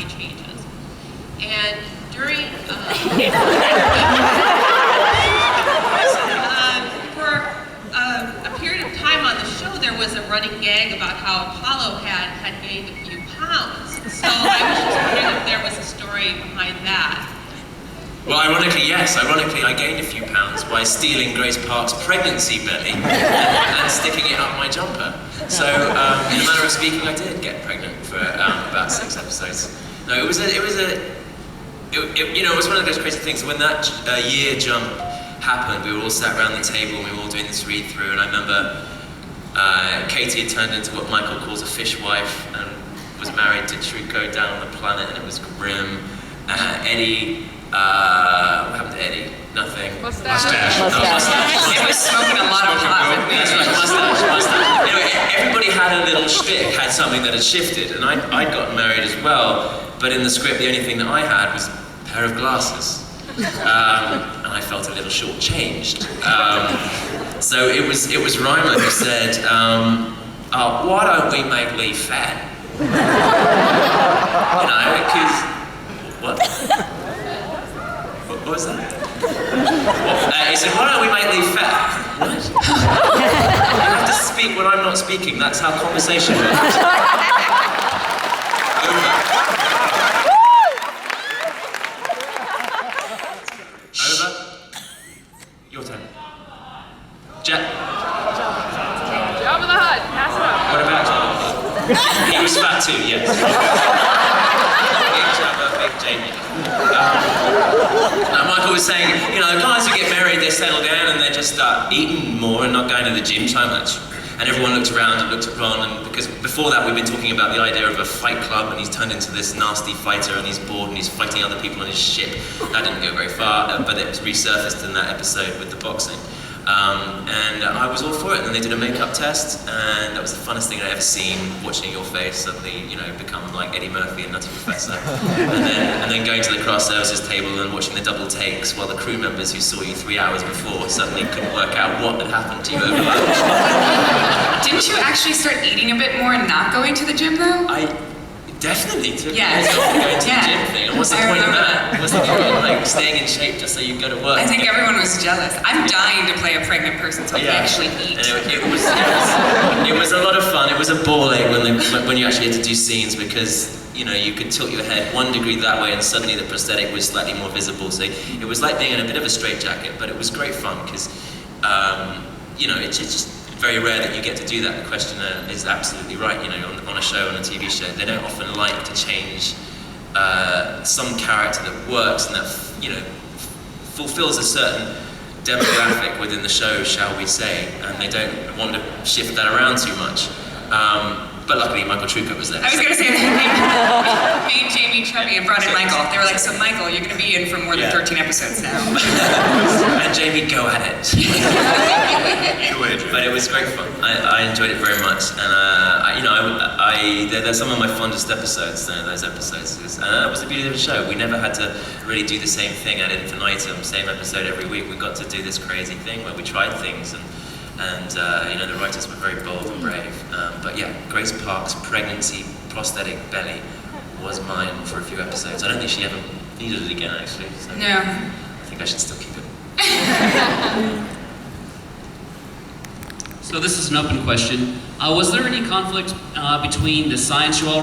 body changes. And during, for a period of time on the show, there was a running gag about how Apollo had gained a few pounds. So I was just wondering if there was a story behind that. Well, ironically, yes. Ironically, I gained a few pounds by stealing Grace Park's pregnancy belly and sticking it up my jumper. So, in a manner of speaking, I did get pregnant for about 6 episodes. No, it was one of those crazy things. When that year jump happened, we were all sat around the table and we were all doing this read-through, and I remember Katie had turned into what Michael calls a fishwife and was married to Truco down on the planet, and it was grim. Eddie, what happened to Eddie? Nothing. Mustache. He was smoking a lot of pot with me. That's right, mustache. Anyway, everybody had a little shtick, had something that had shifted, and I'd gotten married as well, but in the script the only thing that I had was a pair of glasses. And I felt a little shortchanged. So it was Reimer who said, oh, why don't we make Lee fat? Because, what? What was that? He said, why don't we make Lee fat? What? You have to speak when I'm not speaking. That's how conversation works. Over. Your turn. Jet. Job of the Hutt. Pass it up. What about Jabba? He was fat too, yes. Big Jabba, big Jamie. Michael was saying, guys who get married, they settle down and they just start eating more and not going to the gym so much. And everyone looked around and looked at Ron, and because before that we've been talking about the idea of a fight club, and he's turned into this nasty fighter, and he's bored and he's fighting other people on his ship. That didn't go very far, but it was resurfaced in that episode with the boxing. And I was all for it, and then they did a makeup test, and that was the funnest thing I'd ever seen, watching your face suddenly, become like Eddie Murphy and Nutty Professor. and then going to the craft services table and watching the double takes while the crew members who saw you 3 hours before suddenly couldn't work out what had happened to you over lunch. Didn't you actually start eating a bit more and not going to the gym though? Definitely took Yeah. going to the gym thing. And what's the point of that? What's the point of staying in shape just so you go to work? I think everyone was jealous. I'm dying to play a pregnant person so I can actually eat. And it was a lot of fun. It was a ball ache when you actually had to do scenes, because you could tilt your head 1 degree that way and suddenly the prosthetic was slightly more visible. So it was like being in a bit of a straitjacket, but it was great fun because it's just very rare that you get to do that. The questioner is absolutely right. On a show, on a TV show, they don't often like to change some character that works and that fulfills a certain demographic within the show, shall we say, and they don't want to shift that around too much. But luckily, Michael Truco was there. I was going to say that they made Jamie chubby and brought in Michael. They were like, so Michael, you're going to be in for more than 13 episodes now. And Jamie, go at it. But it was great fun. I enjoyed it very much, and they're some of my fondest episodes. Those episodes, and that was the beauty of the show. We never had to really do the same thing ad infinitum, same episode every week. We got to do this crazy thing where we tried things, and the writers were very bold and brave. But yeah, Grace Park's pregnancy prosthetic belly was mine for a few episodes. I don't think she ever needed it again, actually. So No. I think I should still keep it. So this is an open question. Was there any conflict between the science you all